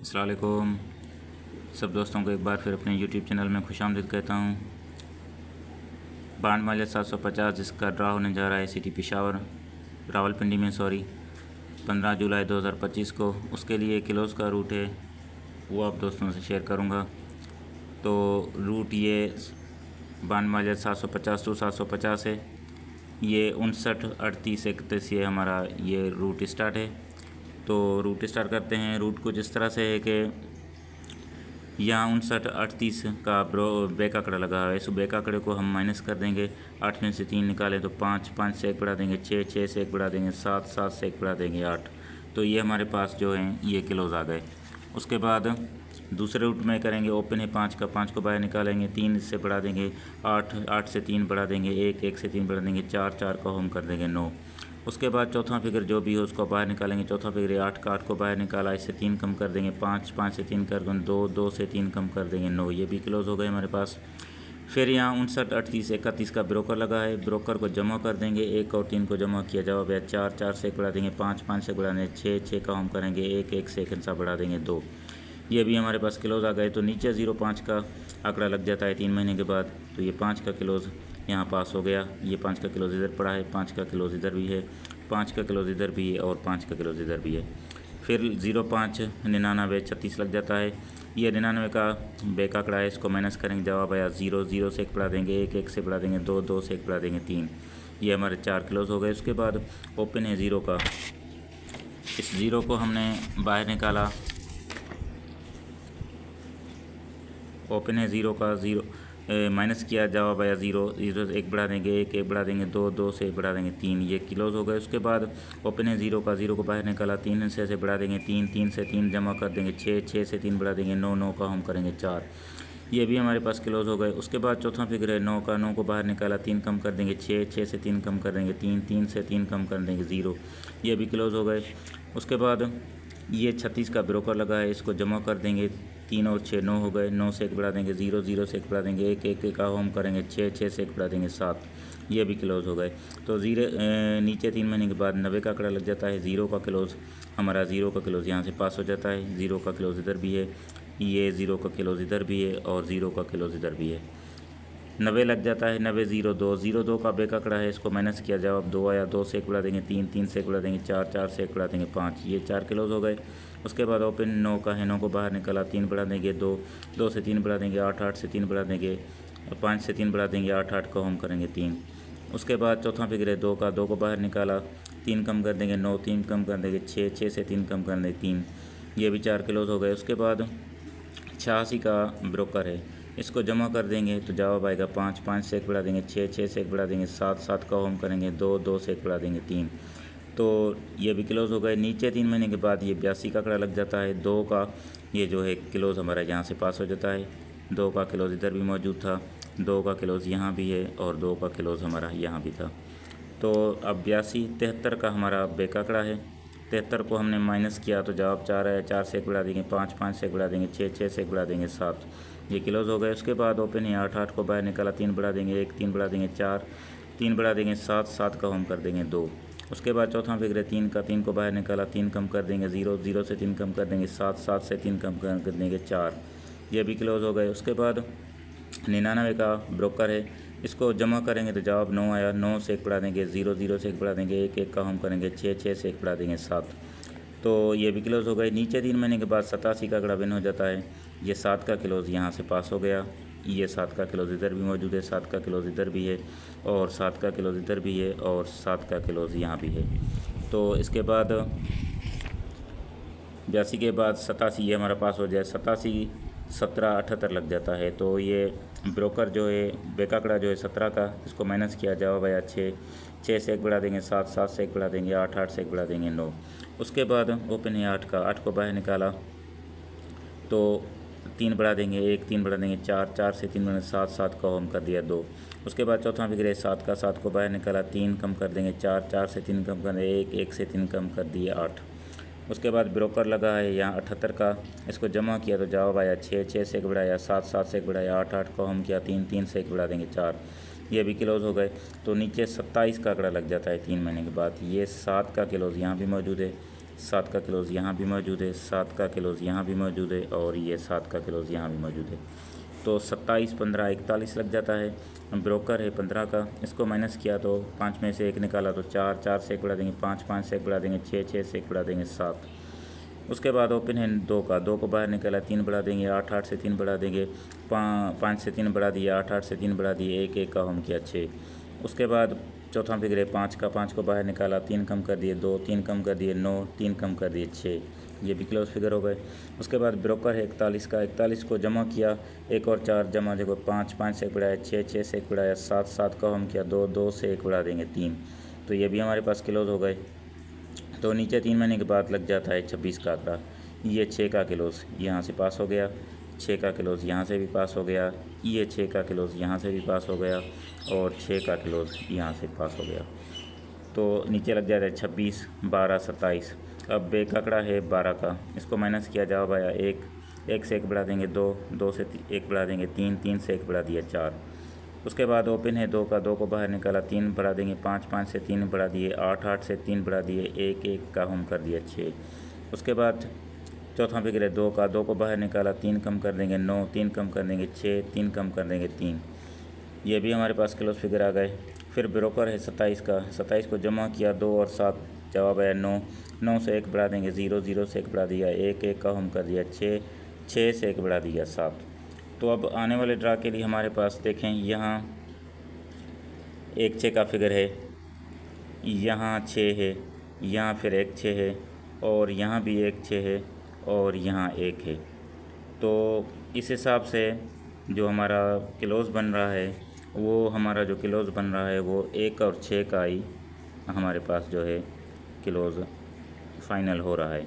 अस्सलाम वालेकुम सब दोस्तों को एक बार फिर अपने यूट्यूब चैनल में खुशामदीद कहता हूँ। बांड मालिया 750 जिसका ड्रा होने जा रहा है सिटी पेशावर रावलपिंडी में 15 जुलाई 2025 को, उसके लिए किलोज़ का रूट है वो आप दोस्तों से शेयर करूँगा। तो रूट ये बांड मालिया 750 टू 750 है, ये 59-38-31 ये हमारा ये रूट स्टार्ट है। तो रूट स्टार्ट करते हैं। रूट कुछ इस तरह से है कि यहाँ 59-38 का बैक आंकड़ा लगा है। इस बैक आंकड़े को हम माइनस कर देंगे। 8 में से 3 निकालें तो 5, 5 से 1 बढ़ा देंगे 6, 6 से 1 बढ़ा देंगे 7, 7 से 1 बढ़ा देंगे 8। तो ये हमारे पास जो है ये किलोज़ आ गए। उसके बाद दूसरे रूट में करेंगे। ओपन है 5 का, 5 को बाहर निकालेंगे, 3 से बढ़ा देंगे 8, 8 से 3 बढ़ा देंगे 1, 1 से 3 बढ़ा देंगे 4, 4 का होम कर देंगे 9। उसके बाद चौथा फिगर जो भी हो उसको बाहर निकालेंगे। चौथा फिगर 8 का, 8 को बाहर निकाला, इससे 3 कम कर देंगे 5, 5 से 3 कर देंगे 2, 2 से 3 कम कर देंगे 9। ये भी क्लोज़ हो गए हमारे पास। फिर यहाँ 59-38-31 का ब्रोकर लगा है। ब्रोकर को जमा कर देंगे। 1 और 3 को जमा किया, जवाब है 4, 4 से 1 बढ़ा देंगे 5, 5 से बढ़ा देंगे 6, 6 का हम करेंगे 1, 1 से 1 हिस्सा बढ़ा देंगे 2। ये भी हमारे पास क्लोज़ आ गए। तो नीचे 0.5 का आंकड़ा लग जाता है 3 महीने के बाद। तो ये 5 का क्लोज़ यहाँ पास हो गया। ये 5 का क्लोज़ इधर पड़ा है, 5 का क्लोज़ इधर भी है, 5 का क्लोज़ इधर भी है और 5 का क्लोज़ इधर भी है। फिर 0.5 99-36 लग जाता है। ये 99 का बैक आंकड़ा है, इसको माइनस करेंगे, जवाब आया 0, 0 से 1 बढ़ा देंगे 1, 1 से बढ़ा देंगे 2, 2 से 1 बढ़ा देंगे 3। ये हमारे 4 क्लोज़ हो गए। उसके बाद ओपन है 0 का। इस 0 को हमने बाहर निकाला। ओपन है 0 का, 0 माइनस किया, जवाब आया 0, 0 से 1 बढ़ा देंगे 1, 1 बढ़ा देंगे 2, 2 से 1 बढ़ा देंगे 3। ये क्लोज़ हो गए। उसके बाद ओपन है 0 का, 0 को बाहर निकाला, 3 से बढ़ा देंगे 3, 3 से 3 जमा कर देंगे 6, 6 से 3 बढ़ा देंगे 9, 9 का हम करेंगे 4। ये भी हमारे पास क्लोज़ हो गए। उसके बाद चौथा फिगर है 9 का, 9 को बाहर निकाला, 3 कम कर देंगे 6, 6 से 3 कम कर देंगे 3, 3 से 3 कम कर देंगे 0। ये भी क्लोज़ हो गए। उसके बाद ये 36 का ब्रोकर लगा है, इसको जमा कर देंगे। 3 और 6 9 हो गए, 9 से 1 बढ़ा देंगे 0, 0 से 1 बढ़ा देंगे 1, 1 का होम करेंगे 6, 6 से 1 बढ़ा देंगे 7। ये भी क्लोज़ हो गए। तो नीचे 3 महीने के बाद 90 का आंकड़ा लग जाता है। 0 का क्लोज़ हमारा 0 का क्लोज़ यहाँ से पास हो जाता है। 0 का क्लोज़ इधर भी है, ये 0 का क्लोज़ इधर भी है और 0 का क्लोज़ इधर भी है। 90 लग जाता है। 90 0 2, 0 2 का बैक आंकड़ा है, इसको माइनस किया, जवाब 2 आया। 2 से 1 बढ़ा देंगे 3, 3 से 1 बढ़ा देंगे 4, 4 से 1 बढ़ा देंगे 5। ये 4 क्लोज़ हो गए। उसके बाद ओपन 9 का है, 9 को बाहर निकाला, 3 बढ़ा देंगे 2, 2 से 3 बढ़ा देंगे 8, 8 से 3 बढ़ा देंगे 5 से 3 बढ़ा देंगे 8, 8 का हम करेंगे 3। उसके बाद चौथा फिगर है 2 का, 2 को बाहर निकाला, 3 कम कर देंगे 9, 3 कम कर देंगे 6, 6 से 3 कम कर देंगे 3। ये भी 4 क्लोज़ हो गए। उसके बाद 86 का ब्रोकर है, इसको जमा कर देंगे तो जवाब आएगा 5, 5 से 1 बढ़ा देंगे 6, 6 से 1 बढ़ा देंगे 7, 7 का होम करेंगे 2, 2 से 1 बढ़ा देंगे 3। तो ये भी क्लोज़ हो गए। नीचे 3 महीने के बाद ये 82 का आंकड़ा लग जाता है। 2 का ये जो है क्लोज़ हमारा यहाँ से पास हो जाता है। 2 का क्लोज़ इधर भी मौजूद था, 2 का क्लोज़ यहाँ भी है और 2 का क्लोज़ हमारा यहाँ भी था। तो अब 82 73 का हमारा बैक आंकड़ा है। 73 को हमने माइनस किया तो जवाब 4 है। 4 से 1 बढ़ा देंगे 5, 5 से 1 बढ़ा देंगे 6, 6 से 1 बढ़ा देंगे 7। ये क्लोज़ हो गए। उसके बाद ओपन है 8, 8 को बाहर निकाला, 3 बढ़ा देंगे 1, 3 बढ़ा देंगे 4, 3 बढ़ा देंगे 7, 7 का हम कर देंगे 2। उसके बाद चौथा फिगर है 3 का, 3 को बाहर निकाला, 3 कम कर देंगे 0, 0 से 3 कम कर देंगे 7, 7 से 3 कम कर देंगे 4। ये भी क्लोज़ हो गए। उसके बाद 99 का ब्रोकर है, इसको जमा करेंगे तो जवाब 9 आया। 9 से 1 बढ़ा देंगे 0, 0 से 1 बढ़ा देंगे 1, 1 का हम करेंगे 6, 6 से 1 बढ़ा देंगे 7। तो ये भी क्लोज़ हो गए। नीचे 3 महीने के बाद 87 का आंकड़ा बिन हो जाता है। ये 7 का क्लोज़ यहाँ से पास हो गया। ये 7 का क्लोज़ इधर भी मौजूद है, 7 का क्लोज़ इधर भी है और 7 का क्लोज़ इधर भी है और 7 का क्लोज़ यहाँ भी है। तो इसके बाद 82 के बाद 87 ये हमारा पास हो जाए। 87 17 78 लग जाता है। तो ये ब्रोकर जो है बैक आंकड़ा जो है 17 का, इसको माइनस किया, जवाब आया 6, 6 से 1 बढ़ा देंगे 7, 7 से 1 बढ़ा देंगे 8, 8 से 1 बढ़ा देंगे 9। उसके बाद ओपन है 8 का, 8 को बाहर निकाला तो 3 बढ़ा देंगे 1, 3 बढ़ा देंगे 4, 4 से 3 बढ़ा 7, 7 का होम कर दिया 2। उसके बाद चौथा फिगर है 7 का, 7 को बाहर निकाला, 3 कम कर देंगे 4, 4 से 3 कम कर देंगे 1, 1 से 3 कम कर दिए 8। उसके बाद ब्रोकर लगा है यहाँ 78 का, इसको जमा किया तो जवाब आया 6, 6 से 1 बढ़ाया 7, 7 से 1 बढ़ाया 8, 8 का हम किया 3, 3 से 1 बढ़ा देंगे 4। ये भी क्लोज़ हो गए। तो नीचे 27 का आंकड़ा लग जाता है 3 महीने के बाद। ये 7 का क्लोज़ यहाँ भी मौजूद है, 7 का क्लोज़ यहाँ भी मौजूद है, 7 का क्लोज़ यहाँ भी मौजूद है और ये 7 का क्लोज़ यहाँ भी मौजूद है। तो 27, 15, 41 लग जाता है। ब्रोकर है 15 का, इसको माइनस किया तो 5 में से 1 निकाला तो 4, 4 से 1 बढ़ा देंगे 5, 5 से 1 बढ़ा देंगे 6, 6 से 1 बढ़ा देंगे 7। उसके बाद ओपन है 2 का, 2 को बाहर निकाला 3 बढ़ा देंगे 8, 8 से 3 बढ़ा देंगे 5 से 3 बढ़ा दिए 8, 8 से 3 बढ़ा दिए 1, 1 का होम किया 6। उसके बाद चौथा फिगर है 5 का, 5 को बाहर निकाला 3 कम कर दिए 2, 3 कम कर दिए 9, 3 कम कर दिए 6, ये भी क्लोज फिगर हो गए। उसके बाद ब्रोकर है 41 का, 41 को जमा किया 1 और 4 जमा देखो 5, 5 से 1 बढ़ाया 6, 6 से 1 बढ़ाया 7, 7 का होम किया 2, 2 से 1 बढ़ा देंगे 3, तो ये भी हमारे पास क्लोज हो गए। तो नीचे 3 महीने के बाद लग जाता है 26 का आंकड़ा। ये 6 का क्लोज़ यहाँ से पास हो गया, 6 का क्लोज़ यहाँ से भी पास हो गया, ये 6 का क्लोज़ यहाँ से भी पास हो गया और 6 का क्लोज़ यहाँ से पास हो गया। तो नीचे लग जाता है 26, 12, 27। अब एक आंकड़ा है 12 का, इसको माइनस किया जवाब आया 1, 1 से 1 बढ़ा देंगे 2, 2 से 1 बढ़ा देंगे 3, 3 से 1 बढ़ा दिया 4। उसके बाद ओपन है 2 का, 2 को बाहर निकाला 3 बढ़ा देंगे 5, 5 से 3 बढ़ा दिए 8, 8 से 3 बढ़ा दिए 1, 1 का होम कर दिया 6। उसके बाद चौथा फिगर है 2 का, 2 को बाहर निकाला 3 कम कर देंगे 9, 3 कम कर देंगे 6, 3 कम कर देंगे 3, ये भी हमारे पास क्लोज फिगर आ गए। फिर ब्रोकर है 27 का, 27 को जमा किया 2 और 7 जवाब आया 9, 9 से 1 बढ़ा देंगे 0, 0 से 1 बढ़ा दिया 1, 1 का होम कर दिया 6, 6 से 1 बढ़ा दिया 7। तो अब आने वाले ड्रा के लिए हमारे पास देखें, यहाँ 1 6 का फिगर है, यहाँ 6 है, यहाँ फिर 1 6 है और यहाँ भी 1 6 है और यहाँ 1 है। तो इस हिसाब से जो हमारा क्लोज़ बन रहा है वो हमारा जो क्लोज़ बन रहा है वो 1 और 6 का ही हमारे पास जो है क्लोज़ फाइनल हो रहा है।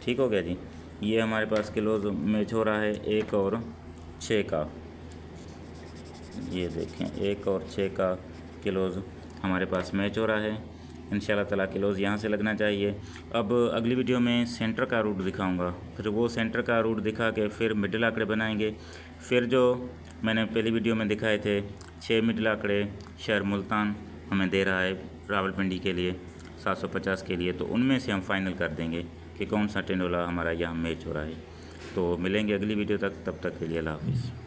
ठीक हो गया जी, ये हमारे पास क्लोज़ मैच हो रहा है 1 और 6 का। ये देखें 1 और 6 का क्लोज़ हमारे पास मैच हो रहा है। इंशाल्लाह ताला क्लोज़ यहाँ से लगना चाहिए। अब अगली वीडियो में सेंटर का रूट दिखाऊंगा, फिर वो सेंटर का रूट दिखा के फिर मिडिल आंकड़े बनाएंगे। फिर जो मैंने पहली वीडियो में दिखाए थे 6 मिडिल आंकड़े शहर मुल्तान हमें दे रहा है रावलपिंडी के लिए 750 के लिए, तो उनमें से हम फाइनल कर देंगे कि कौन सा टेंडोला हमारा यहाँ मैच हो रहा है। तो मिलेंगे अगली वीडियो तक, तब तक के लिए अल्लाह हाफिज़।